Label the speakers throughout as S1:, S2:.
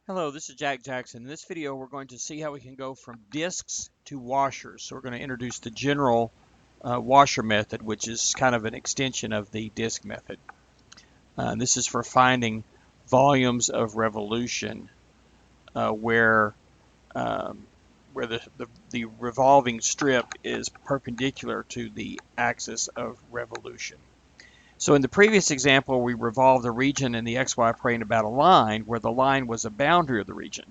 S1: Hello, this is Jack Jackson. In this video, we're going to see how we can go from disks to washers. So we're going to introduce the general washer method, which is kind of an extension of the disk method. This is for finding volumes of revolution where the revolving strip is perpendicular to the axis of revolution. So in the previous example, we revolved the region in the xy plane about a line where the line was a boundary of the region.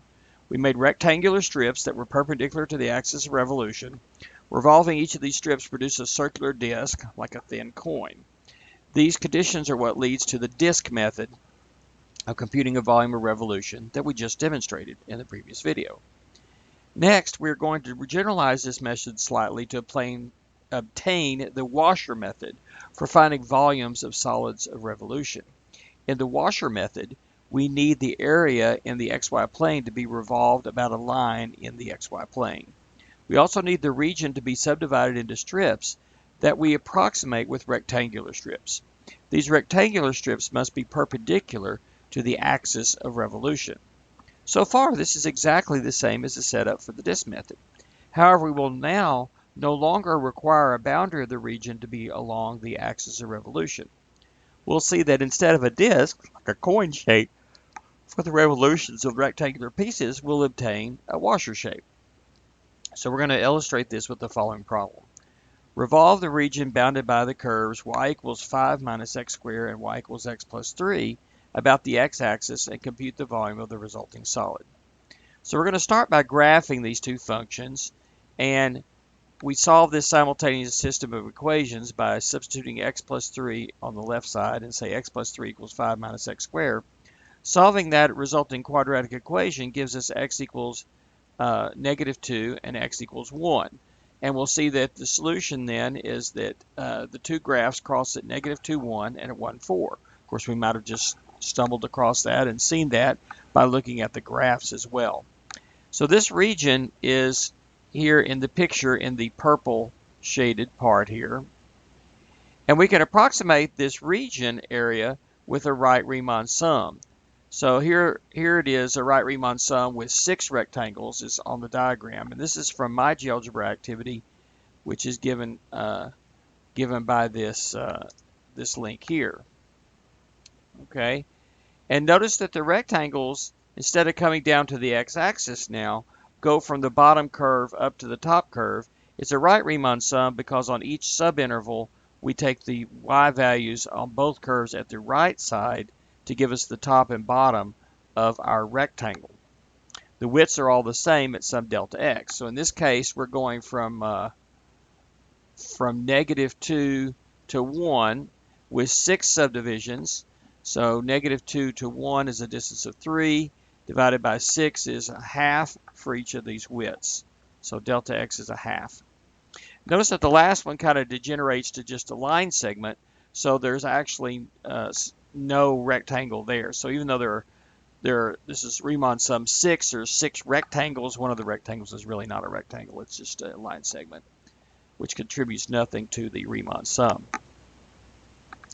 S1: We made rectangular strips that were perpendicular to the axis of revolution. Revolving each of these strips produced a circular disc, like a thin coin. These conditions are what leads to the disk method of computing a volume of revolution that we just demonstrated in the previous video. Next, we're going to generalize this method slightly to obtain the washer method for finding volumes of solids of revolution. In the washer method, we need the area in the xy plane to be revolved about a line in the xy plane. We also need the region to be subdivided into strips that we approximate with rectangular strips. These rectangular strips must be perpendicular to the axis of revolution. So far, this is exactly the same as the setup for the disk method. However, we will now no longer require a boundary of the region to be along the axis of revolution. We'll see that instead of a disk, like a coin shape, for the revolutions of rectangular pieces, we'll obtain a washer shape. So we're going to illustrate this with the following problem. Revolve the region bounded by the curves y equals 5 minus x squared and y equals x plus 3 about the x-axis and compute the volume of the resulting solid. So we're going to start by graphing these two functions, and we solve this simultaneous system of equations by substituting x plus 3 on the left side and say x plus 3 equals 5 minus x squared. Solving that resulting quadratic equation gives us x equals negative 2 and x equals 1. And we'll see that the solution then is that the two graphs cross at negative 2, 1 and at 1, 4. Of course, we might have just stumbled across that and seen that by looking at the graphs as well. So this region is here in the picture in the purple shaded part here. And we can approximate this region area with a right Riemann sum. So here it is, a right Riemann sum with 6 rectangles is on the diagram. And this is from my GeoGebra activity, which is given by this link here. Okay, and notice that the rectangles, instead of coming down to the x-axis now, go from the bottom curve up to the top curve. It's a right Riemann sum because on each subinterval we take the y values on both curves at the right side to give us the top and bottom of our rectangle. The widths are all the same at some delta x. So in this case, we're going from negative 2 to 1 with 6 subdivisions. So negative 2 to 1 is a distance of 3, divided by 6 is a half for each of these widths. So delta x is a half. Notice that the last one kind of degenerates to just a line segment, so there's actually no rectangle there. So even though this is Riemann sum 6, there's 6 rectangles. One of the rectangles is really not a rectangle, it's just a line segment, which contributes nothing to the Riemann sum.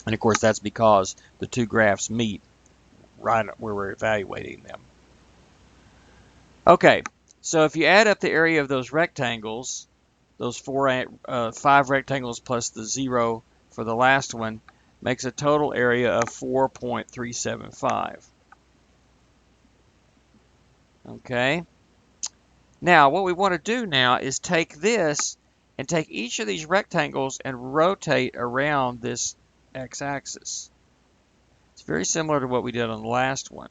S1: And of course, that's because the two graphs meet right where we're evaluating them. Okay, so if you add up the area of those rectangles, those 5 rectangles plus the 0 for the last one, makes a total area of 4.375. Okay, now what we want to do now is take this and take each of these rectangles and rotate around this x-axis. It's very similar to what we did on the last one.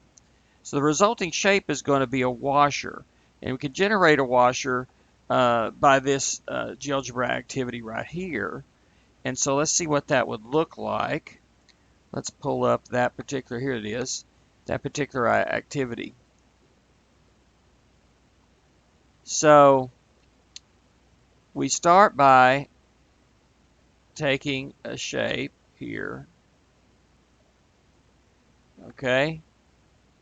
S1: So the resulting shape is going to be a washer, and we can generate a washer by this GeoGebra activity right here. And so let's see what that would look like. Let's pull up that particular, here it is, that particular activity. So we start by taking a shape here, okay,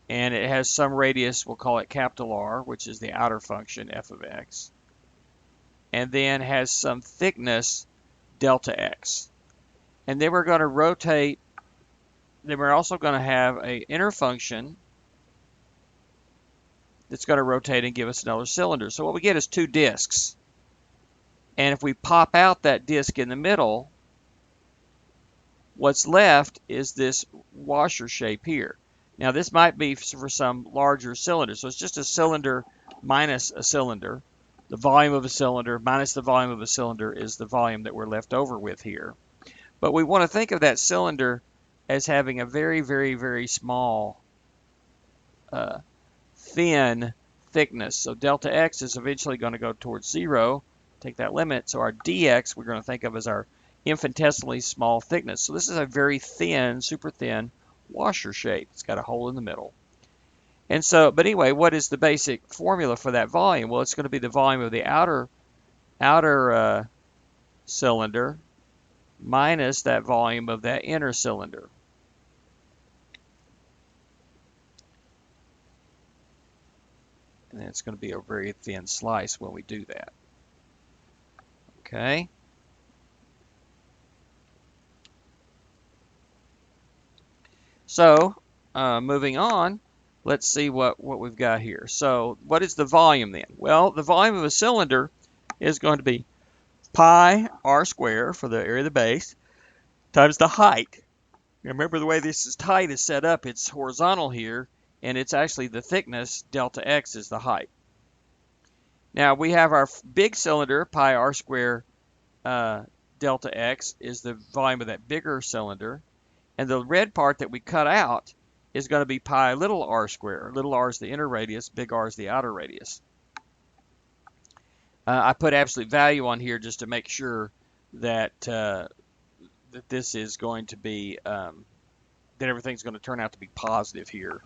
S1: and it has some radius, we'll call it capital R, which is the outer function f of x, and then has some thickness delta x. And then we're going to rotate, then we're also going to have an inner function that's going to rotate and give us another cylinder. So what we get is two discs. And if we pop out that disc in the middle, what's left is this washer shape here. Now this might be for some larger cylinder. So it's just a cylinder minus a cylinder. The volume of a cylinder minus the volume of a cylinder is the volume that we're left over with here. But we want to think of that cylinder as having a very, very, very small thin thickness. So delta x is eventually going to go towards 0. Take that limit. So our dx we're going to think of as our infinitesimally small thickness. So this is a very thin, super thin washer shape. It's got a hole in the middle. And so, but anyway, what is the basic formula for that volume? Well, it's going to be the volume of the outer cylinder minus that volume of that inner cylinder. And then it's going to be a very thin slice when we do that. Okay. So, moving on, let's see what we've got here. So, what is the volume then? Well, the volume of a cylinder is going to be pi r squared for the area of the base times the height. Now, remember the way this height is set up, it's horizontal here, and it's actually the thickness, delta x is the height. Now, we have our big cylinder, pi r squared delta x is the volume of that bigger cylinder. And the red part that we cut out is going to be pi little r squared. Little r is the inner radius, big R is the outer radius. I put absolute value on here just to make sure that that this is going to be that everything's going to turn out to be positive here.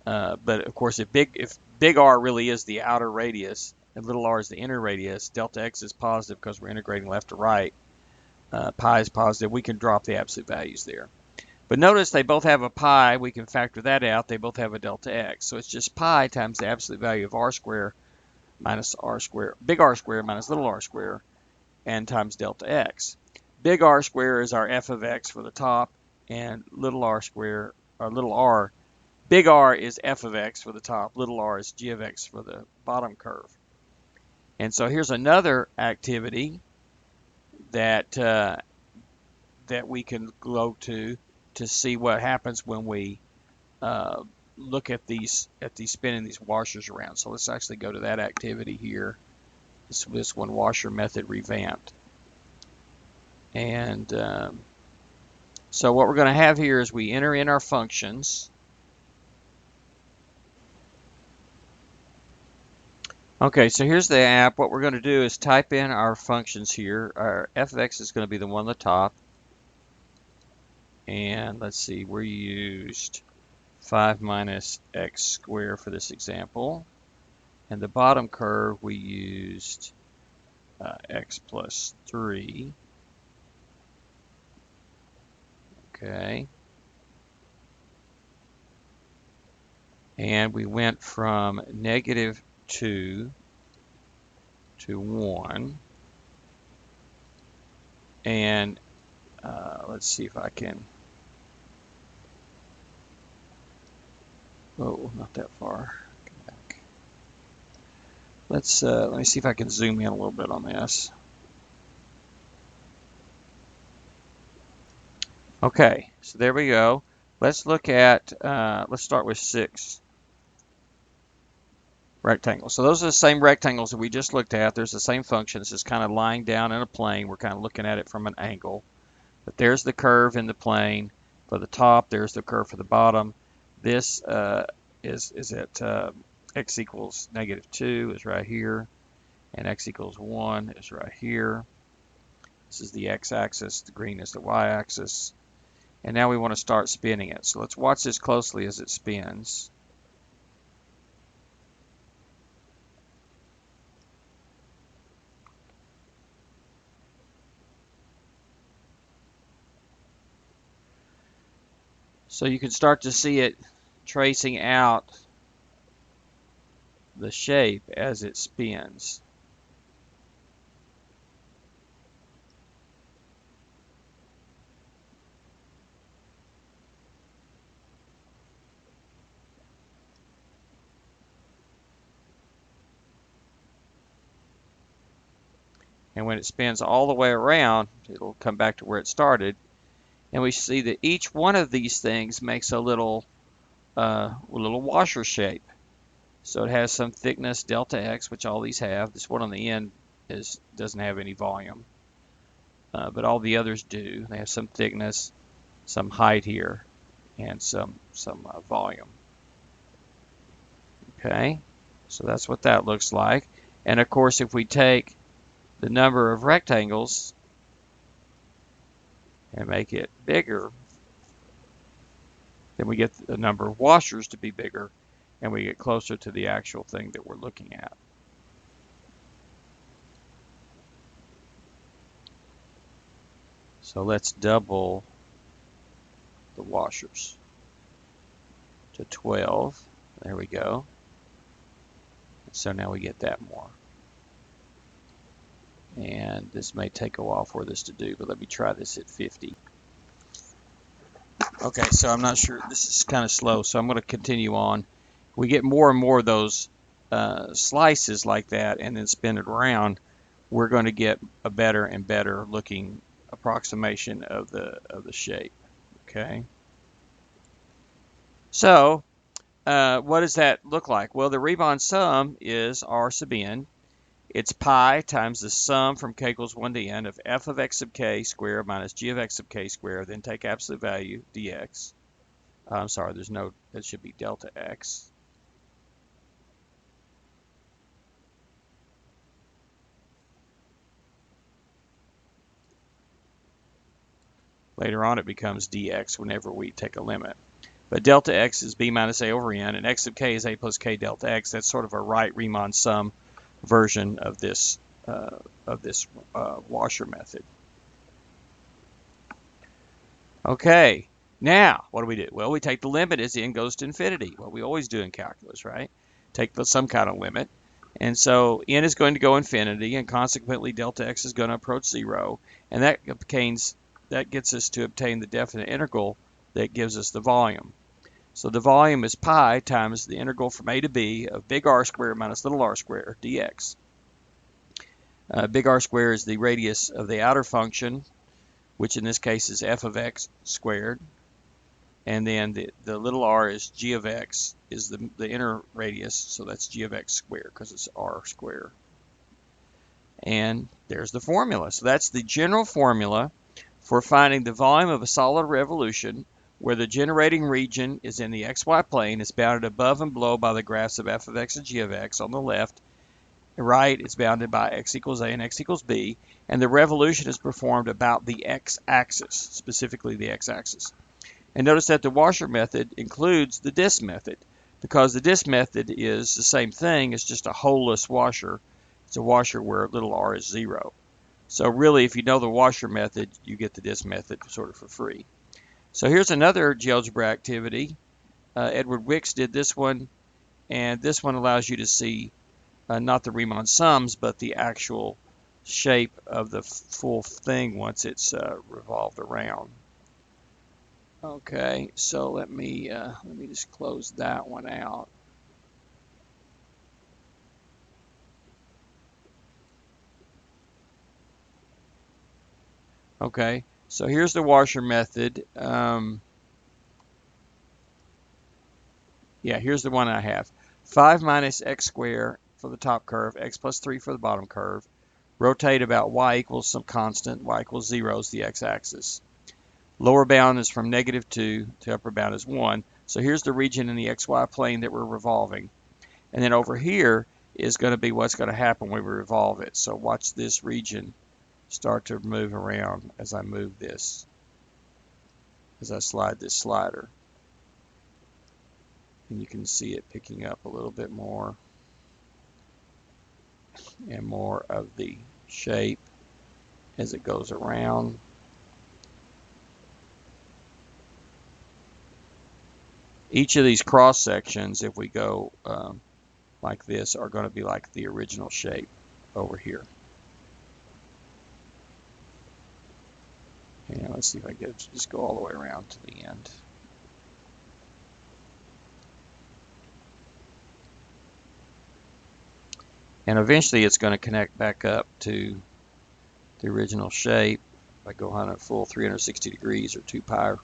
S1: But of course, if big R really is the outer radius and little r is the inner radius, delta x is positive because we're integrating left to right. Pi is positive. We can drop the absolute values there. But notice they both have a pi. We can factor that out. They both have a delta x. So it's just pi times the absolute value of r squared minus r squared, big R squared minus little r squared, and times delta x. Big R squared is our f of x for the top, and little r squared, or little r, big R is f of x for the top, little r is g of x for the bottom curve. And so here's another activity that that we can go to see what happens when we look at these spinning these washers around. So let's actually go to that activity here. This one washer method revamped. And so what we're going to have here is we enter in our functions. Okay, so here's the app. What we're going to do is type in our functions here. Our f of x is going to be the one on the top. And let's see, we used 5 minus x squared for this example. And the bottom curve, we used x plus 3. Okay. And we went from -2 to 1. And let's see if I can. Oh, not that far. Come back. Let me see if I can zoom in a little bit on this. Okay, so there we go. Let's look at. Let's start with 6 rectangles. So those are the same rectangles that we just looked at. There's the same function. It's just kind of lying down in a plane. We're kind of looking at it from an angle. But there's the curve in the plane for the top. There's the curve for the bottom. This is at x equals -2 is right here, and x equals 1 is right here. This is the x-axis. The green is the y-axis. And now we want to start spinning it. So let's watch this closely as it spins. So you can start to see it tracing out the shape as it spins. And when it spins all the way around, it'll come back to where it started. And we see that each one of these things makes a little washer shape. So it has some thickness, delta x, which all these have. This one on the end doesn't have any volume, but all the others do. They have some thickness, some height here, and some volume. Okay, so that's what that looks like. And of course, if we take the number of rectangles and make it bigger, then we get the number of washers to be bigger, and we get closer to the actual thing that we're looking at. So let's double the washers to 12. There we go. So now we get that more. And this may take a while for this to do, but let me try this at 50. Okay, so I'm not sure. This is kind of slow, so I'm going to continue on. We get more and more of those slices like that and then spin it around, we're going to get a better and better looking approximation of the shape. Okay. So what does that look like? Well, the Riemann sum is R sub n. It's pi times the sum from k equals 1 to n of f of x sub k squared minus g of x sub k squared, then take absolute value dx. I'm sorry, there's no, that should be delta x. Later on it becomes dx whenever we take a limit. But delta x is b minus a over n, and x sub k is a plus k delta x. That's sort of a right Riemann sum version of this washer method. Okay, now what do we do? Well, we take the limit as n goes to infinity, what we always do in calculus, right? Take some kind of limit. And so n is going to go infinity, and consequently delta x is going to approach 0, and that gets us to obtain the definite integral that gives us the volume. So the volume is pi times the integral from a to b of big R squared minus little r squared dx. Big R squared is the radius of the outer function, which in this case is f of x squared. And then the little r is g of x, is the inner radius, so that's g of x squared because it's r squared. And there's the formula. So that's the general formula for finding the volume of a solid revolution where the generating region is in the xy plane. It's bounded above and below by the graphs of f of x and g of x on the left. Right, it's bounded by x equals a and x equals b, and the revolution is performed about the x-axis, specifically the x-axis. And notice that the washer method includes the disk method, because the disk method is the same thing, it's just a holeless washer. It's a washer where little r is 0. So really, if you know the washer method, you get the disk method sort of for free. So here's another GeoGebra activity. Edward Wicks did this one, and this one allows you to see not the Riemann sums, but the actual shape of the full thing once it's revolved around. Okay, so let me just close that one out. Okay, so here's the washer method. Yeah, here's the one I have. 5 minus x squared for the top curve, x plus 3 for the bottom curve. Rotate about y equals some constant, y equals 0 is the x-axis. Lower bound is from -2 to upper bound is 1. So here's the region in the xy plane that we're revolving. And then over here is going to be what's going to happen when we revolve it. So watch this region start to move around as I move this, as I slide this slider. And you can see it picking up a little bit more and more of the shape as it goes around. Each of these cross sections, if we go like this, are going to be like the original shape over here. And let's see if I can just go all the way around to the end. And eventually it's going to connect back up to the original shape. I go on a full 360 degrees or 2 pi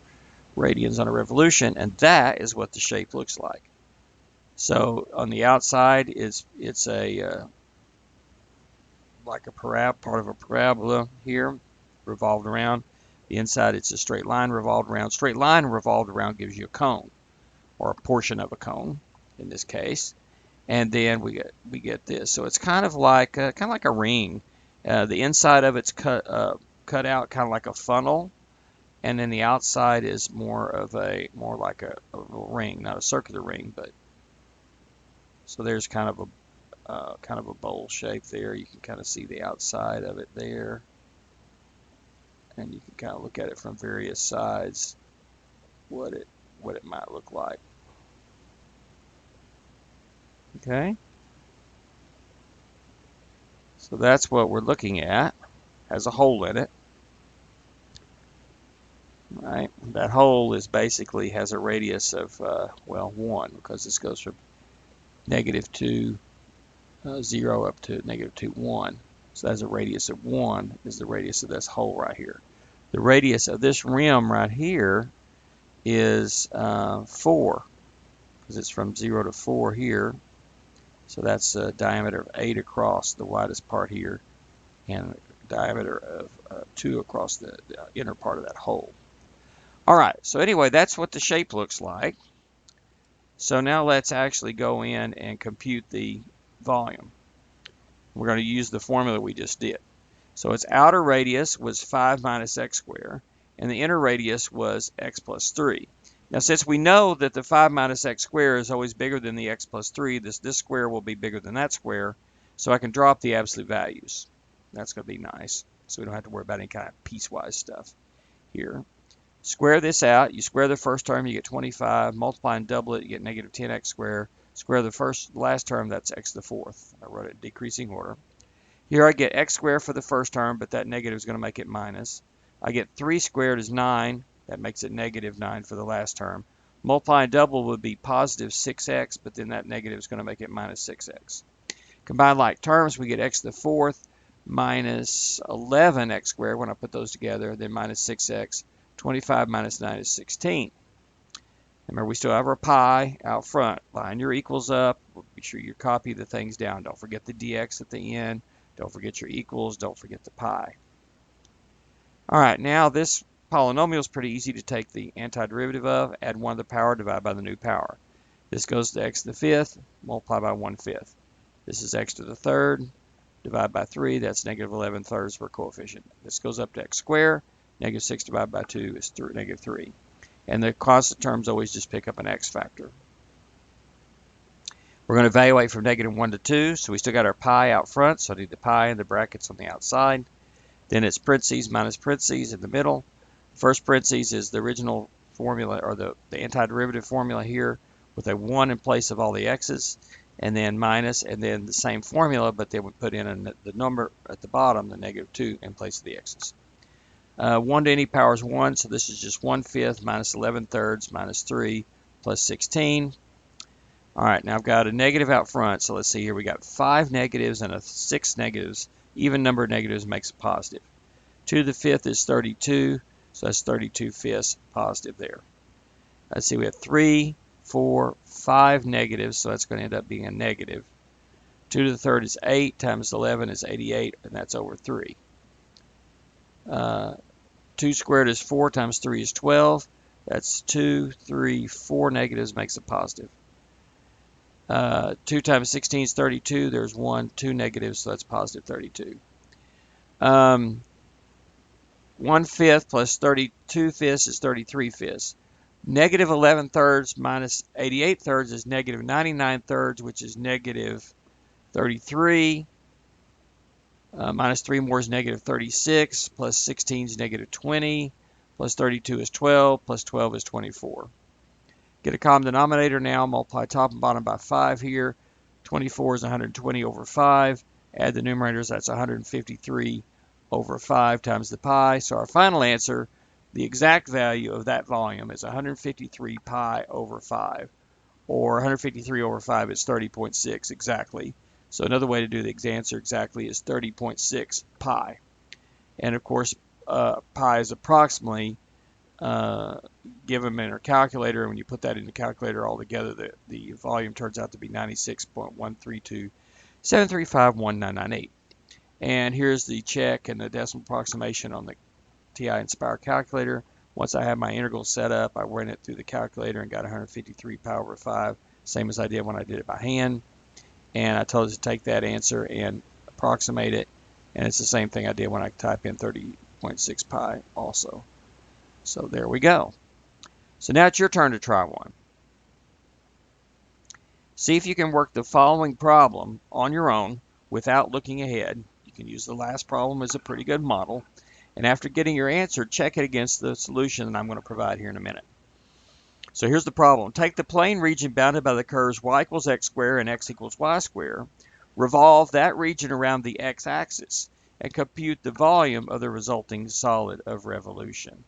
S1: radians on a revolution, and that is what the shape looks like. So on the outside it's a like a part of a parabola here, revolved around. The inside it's a straight line revolved around. Straight line revolved around gives you a cone, or a portion of a cone in this case. And then we get this. So it's kind of like a ring. The inside of it's cut out kind of like a funnel, and then the outside is more like a ring, not a circular ring, but so there's kind of a bowl shape there. You can kind of see the outside of it there, and you can kind of look at it from various sides what it might look like. Okay, so that's what we're looking at. Has a hole in it. Right, that hole is basically has a radius of well, 1, because this goes from -2 0 up to -2 1. So that's a radius of 1 is the radius of this hole right here. The radius of this rim right here is 4, because it's from 0 to 4 here. So that's a diameter of 8 across the widest part here, and a diameter of 2 across the inner part of that hole. All right, so anyway, that's what the shape looks like. So now let's actually go in and compute the volume. We're going to use the formula we just did. So its outer radius was 5 minus x squared, and the inner radius was x plus 3. Now, since we know that the 5 minus x squared is always bigger than the x plus 3, this square will be bigger than that square, so I can drop the absolute values. That's going to be nice, so we don't have to worry about any kind of piecewise stuff here. Square this out. You square the first term, you get 25. Multiply and double it, you get negative 10x squared. Square the last term, that's x to the 4th. I wrote it in decreasing order. Here I get x squared for the first term, but that negative is going to make it minus. I get 3 squared is 9. That makes it negative 9 for the last term. Multiply and double would be positive 6x, but then that negative is going to make it minus 6x. Combine like terms, we get x to the 4th minus 11x squared when I put those together, then minus 6x. 25 minus 9 is 16. Remember, we still have our pi out front. Line your equals up. Be sure you copy the things down. Don't forget the dx at the end. Don't forget your equals. Don't forget the pi. All right, now this polynomial is pretty easy to take the antiderivative of, add 1 to the power, divide by the new power. This goes to x to the 5th, multiply by 1/5. This is x to the 3rd, divide by 3. That's negative 11 thirds per coefficient. This goes up to x squared. Negative 6 divided by 2 is negative 3. And the constant terms always just pick up an x factor. We're going to evaluate from negative 1 to 2, so we still got our pi out front, so I need the pi and the brackets on the outside. Then it's parentheses minus parentheses in the middle. First parentheses is the original formula, or the antiderivative formula here, with a 1 in place of all the x's, and then minus, and then the same formula, but then we put in the number at the bottom, the negative 2, in place of the x's. 1 to any power is 1, so this is just 1/5 minus 11 thirds minus 3 plus 16. All right, now I've got a negative out front, so let's see here. We got 5 negatives and 6 negatives. Even number of negatives makes a positive. 2 to the 5th is 32, so that's 32/5 positive there. Let's see, we have 3, 4, 5 negatives, so that's going to end up being a negative. 2 to the 3rd is 8 times 11 is 88, and that's over 3. 2 squared is 4 times 3 is 12. That's 2, 3, 4 negatives makes a positive. 2 times 16 is 32. There's 1, 2 negatives, so that's positive 32. 1/5 plus 32/5 is 33/5. Negative 11 thirds minus 88 thirds is negative 99 thirds, which is negative 33. Minus 3 more is negative 36, plus 16 is negative 20, plus 32 is 12, plus 12 is 24. Get a common denominator now, multiply top and bottom by 5 here. 24 is 120 over 5. Add the numerators, that's 153 over 5 times the pi. So our final answer, the exact value of that volume is 153 pi over 5. Or 153 over 5 is 30.6 exactly. So another way to do the answer exactly is 30.6 pi. And of course, pi is approximately, give them in our calculator, and when you put that in the calculator all together, the volume turns out to be 96.132.7351998. And here's the check and the decimal approximation on the TI Inspire calculator. Once I have my integral set up, I ran it through the calculator and got 153 pi over 5, same as I did when I did it by hand. And I told it to take that answer and approximate it, and it's the same thing I did when I type in 30.6 pi also. So there we go. So now it's your turn to try one. See if you can work the following problem on your own without looking ahead. You can use the last problem as a pretty good model. And after getting your answer, check it against the solution that I'm going to provide here in a minute. So here's the problem. Take the plane region bounded by the curves y equals x squared and x equals y squared. Revolve that region around the x-axis and compute the volume of the resulting solid of revolution.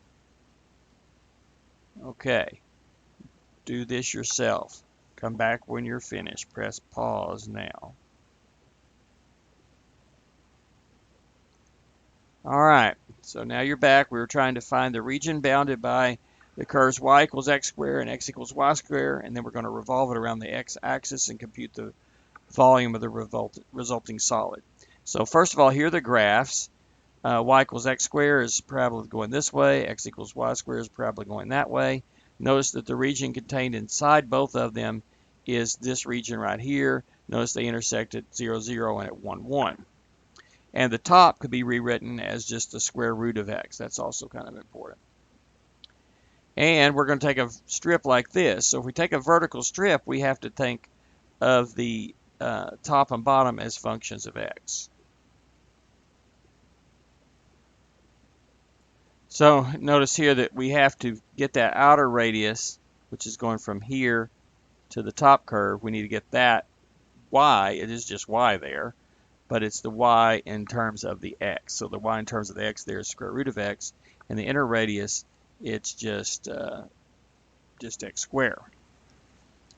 S1: Okay, do this yourself. Come back when you're finished. Press pause now. All right, so now you're back. We were trying to find the region bounded by the curves y equals x squared and x equals y squared, and then we're going to revolve it around the x-axis and compute the volume of the resulting solid. So first of all, here are the graphs. Y equals x squared is parabola going this way. X equals y squared is parabola going that way. Notice that the region contained inside both of them is this region right here. Notice they intersect at 0, 0 and at 1, 1. And the top could be rewritten as just the square root of x. That's also kind of important. And we're going to take a strip like this. So if we take a vertical strip, we have to think of the top and bottom as functions of x. So notice here that we have to get that outer radius, which is going from here to the top curve. We need to get that y. It is just y there, but it's the y in terms of the x. So the y in terms of the x there is square root of x, and the inner radius, it's just x squared.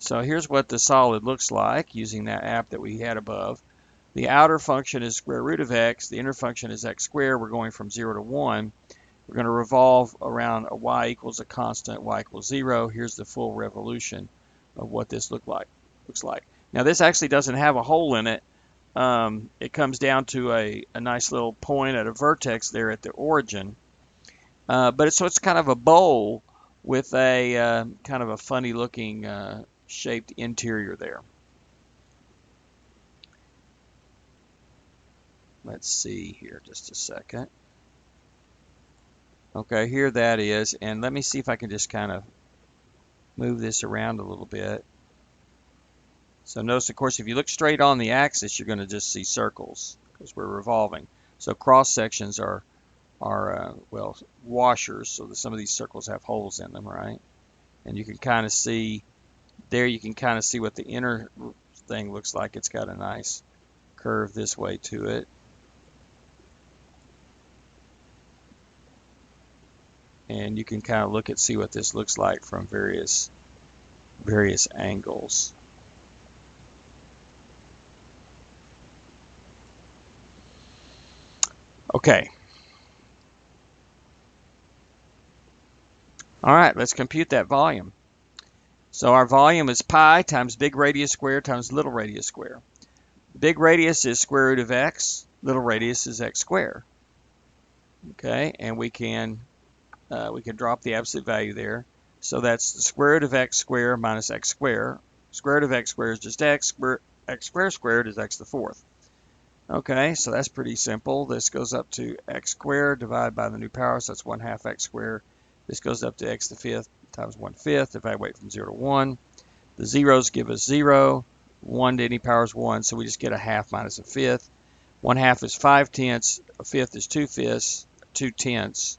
S1: So here's what the solid looks like using that app that we had above. The outer function is square root of x. The inner function is x squared. We're going from 0 to 1. We're going to revolve around a y equals a constant, y equals 0. Here's the full revolution of what this looks like. Now this actually doesn't have a hole in it. It comes down to a nice little point at a vertex there at the origin. But it's kind of a bowl with a kind of a funny looking shaped interior there. Let's see here just a second. Okay, here that is, and let me see if I can just kind of move this around a little bit. So notice, of course, if you look straight on the axis, you're going to just see circles because we're revolving. So cross sections are well, washers, so that some of these circles have holes in them, right? And you can kind of see there, you can kind of see what the inner thing looks like. It's got a nice curve this way to it. And you can kind of see what this looks like from various angles. Okay. All right, let's compute that volume. So our volume is pi times big radius squared times little radius squared. Big radius is square root of x. Little radius is x squared. Okay, and we can drop the absolute value there. So that's the square root of x squared minus x squared. Square root of x squared is just x. X squared squared is x to the fourth. Okay, so that's pretty simple. This goes up to x squared divided by the new power, so that's 1/2 x squared. This goes up to x to the fifth times 1/5. Evaluate from 0 to 1. The zeros give us 0. 1 to any power is 1, so we just get a half minus a fifth. 1/2 is 5/10. A fifth is 2/5. 2/10.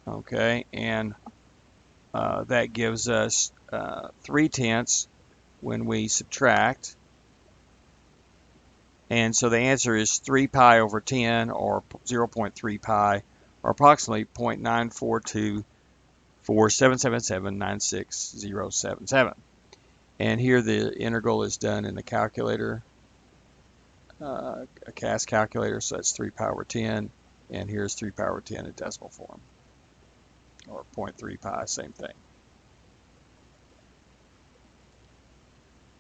S1: Okay, and that gives us 3/10 when we subtract. And so the answer is 3 pi over 10, or 0.3 pi, or approximately 0.942477796,077. And here the integral is done in the calculator, a CAS calculator, so that's 3 power 10, and here's 3 power 10 in decimal form, or 0.3 pi, same thing.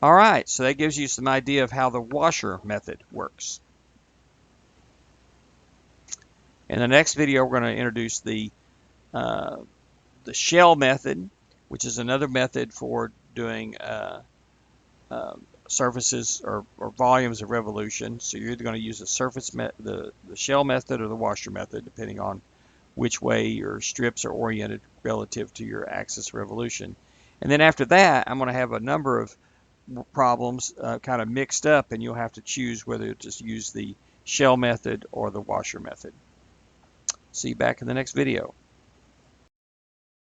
S1: All right, so that gives you some idea of how the washer method works. In the next video, we're going to introduce the shell method, which is another method for doing surfaces or volumes of revolution. So you're either going to use the shell method or the washer method, depending on which way your strips are oriented relative to your axis of revolution. And then after that, I'm going to have a number of problems kind of mixed up, and you'll have to choose whether to just use the shell method or the washer method. See you back in the next video.